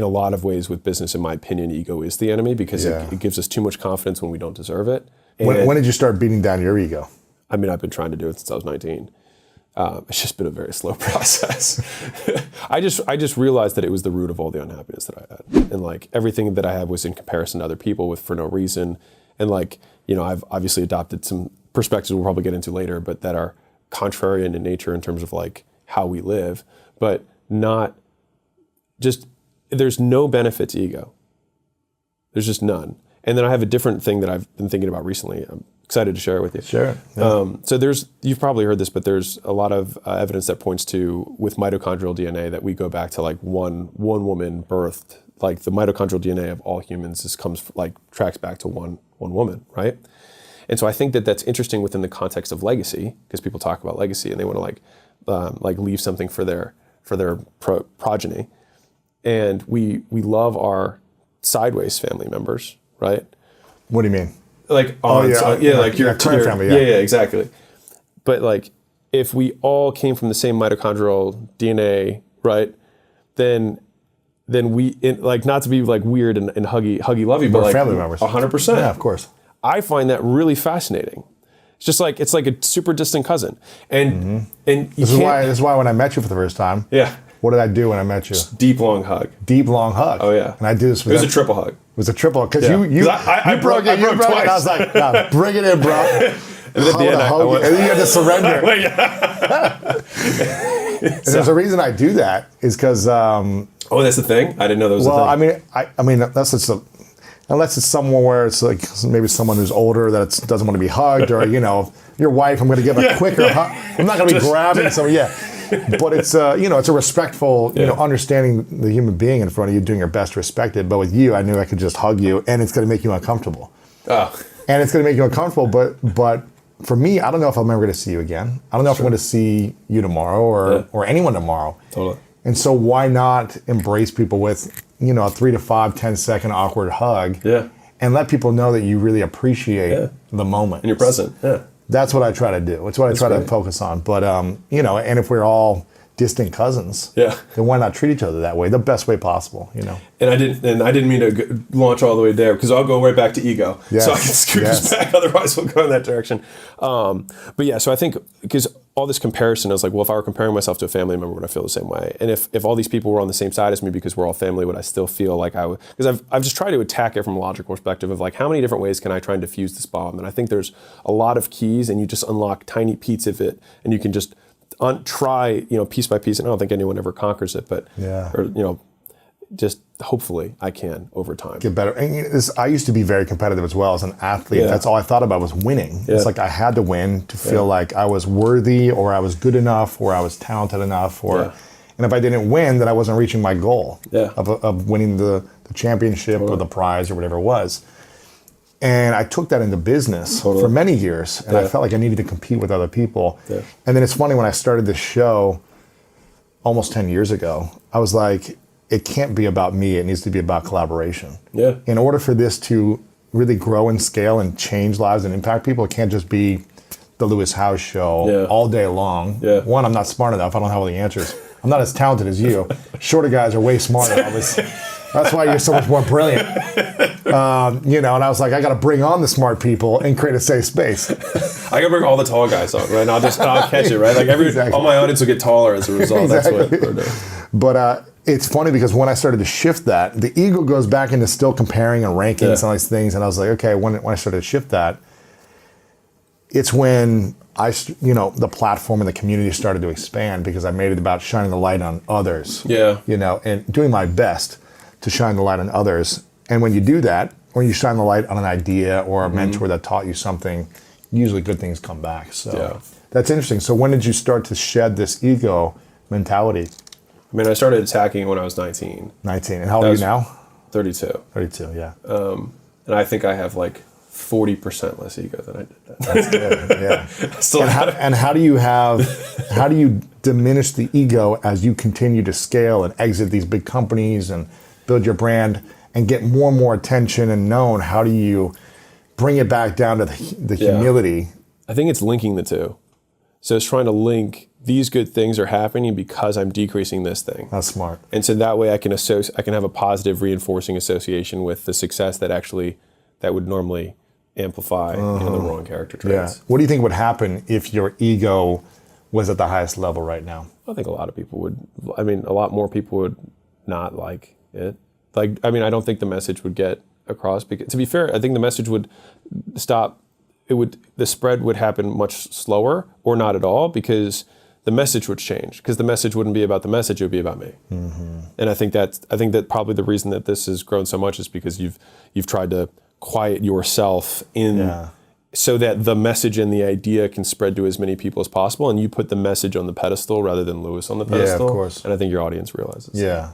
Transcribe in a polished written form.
in a lot of ways with business, in my opinion, ego is the enemy because it gives us too much confidence when we don't deserve it. When did you start beating down your ego? I mean, I've been trying to do it since I was 19. It's just been a very slow process. I just realized that it was the root of all the unhappiness that I had. And like everything that I had was in comparison to other people for no reason. And like, you know, I've obviously adopted some perspectives we'll probably get into later, but that are contrarian in nature in terms of like how we live, but not just, there's no benefit to ego. There's just none. And then I have a different thing that I've been thinking about recently. I'm excited to share it with you. Sure. Yeah. So you've probably heard this, but there's a lot of evidence that points to, with mitochondrial DNA, that we go back to like one woman birthed, like the mitochondrial DNA of all humans tracks back to one woman, right? And so I think that that's interesting within the context of legacy, because people talk about legacy and they want to like leave something for their progeny. And we love our sideways family members, right? What do you mean? Like like your current family. Yeah, exactly. But like, if we all came from the same mitochondrial DNA, right? Then we, like, not to be like weird and huggy lovey, but like family members, 100%. Yeah, of course. I find that really fascinating. It's just like, it's like a super distant cousin, and this is why when I met you for the first time. Yeah. What did I do when I met you? Just deep long hug. Deep long hug. Oh yeah. And I did this with It was a triple hug. It was a triple because Yeah. you broke it. You broke it. I was like, nah, bring it in, bro. And at the end, and then you had to surrender. And there's a reason I do that is because. Oh, that's the thing. I didn't know that was well, a thing. I mean, unless it's somewhere where it's like maybe someone who's older that doesn't want to be hugged, or your wife, I'm going to give a quicker hug. I'm not going to be grabbing someone. Yeah. But it's it's a respectful, understanding the human being in front of you, doing your best to respect it. But with you, I knew I could just hug you, and it's going to make you uncomfortable. Oh. And it's going to make you uncomfortable. But for me, I don't know if I'm ever going to see you again. I don't know if I'm going to see you tomorrow or anyone tomorrow. Totally. And so why not embrace people with a 3 to 5, 10-second awkward hug? Yeah. And let people know that you really appreciate the moment. And you're present. Yeah. That's what I try to do. It's what I try to focus on. But, and if we're all distant cousins, then why not treat each other that way, the best way possible, And I didn't mean to launch all the way there, because I'll go right back to ego. Yes. So I can scoot us back, otherwise we'll go in that direction. But yeah, so I think, because all this comparison, I was like, well, if I were comparing myself to a family member, would I feel the same way? And if all these people were on the same side as me because we're all family, would I still feel like I would? Because I've just tried to attack it from a logical perspective of like, how many different ways can I try and diffuse this bomb? And I think there's a lot of keys, and you just unlock tiny pieces of it, and you can just try, piece by piece. And I don't think anyone ever conquers it, but just hopefully I can over time get better. And I used to be very competitive as well as an athlete. That's all I thought about was winning. It's like I had to win to feel like I was worthy, or I was good enough, or I was talented enough, and if I didn't win, then I wasn't reaching my goal of winning the championship or the prize or whatever it was. And I took that into business for many years, and I felt like I needed to compete with other people. And then it's funny, when I started this show almost 10 years ago, I was like, it can't be about me. It needs to be about collaboration. Yeah. In order for this to really grow and scale and change lives and impact people, it can't just be the Lewis House show all day long. Yeah. One, I'm not smart enough. I don't have all the answers. I'm not as talented as you. Shorter guys are way smarter. That's why you're so much more brilliant. And I was like, I got to bring on the smart people and create a safe space. I got to bring all the tall guys on, right? And I'll catch it, right? Like all my audience will get taller as a result. That's what we're doing. But it's funny, because when I started to shift that, the ego goes back into still comparing and ranking and all these things. And I was like, okay, when I started to shift that, it's when the platform and the community started to expand, because I made it about shining the light on others. Yeah. And doing my best to shine the light on others. And when you do that, when you shine the light on an idea or a mentor that taught you something, usually good things come back. So that's interesting. So when did you start to shed this ego mentality? I mean, I started attacking when I was 19. 19. And how old are you now? 32. 32, yeah. And I think I have like 40% less ego than I did that. That's good, yeah. And how do you diminish the ego as you continue to scale and exit these big companies and build your brand and get more and more attention and known? How do you bring it back down to the humility? I think it's linking the two. So it's trying to link these good things are happening because I'm decreasing this thing. That's smart. And so that way I can have a positive reinforcing association with the success that would normally amplify the wrong character traits. Yeah. What do you think would happen if your ego was at the highest level right now? I think a lot more people would not like it. I don't think the message would get across, because, to be fair, I think the message would stop. The spread would happen much slower or not at all, because the message would change, because the message wouldn't be about the message, it would be about me. And I think that probably the reason that this has grown so much is because you've tried to quiet yourself so that the message and the idea can spread to as many people as possible, and you put the message on the pedestal rather than Lewis on the pedestal. Yeah, of course. And I think your audience realizes Yeah.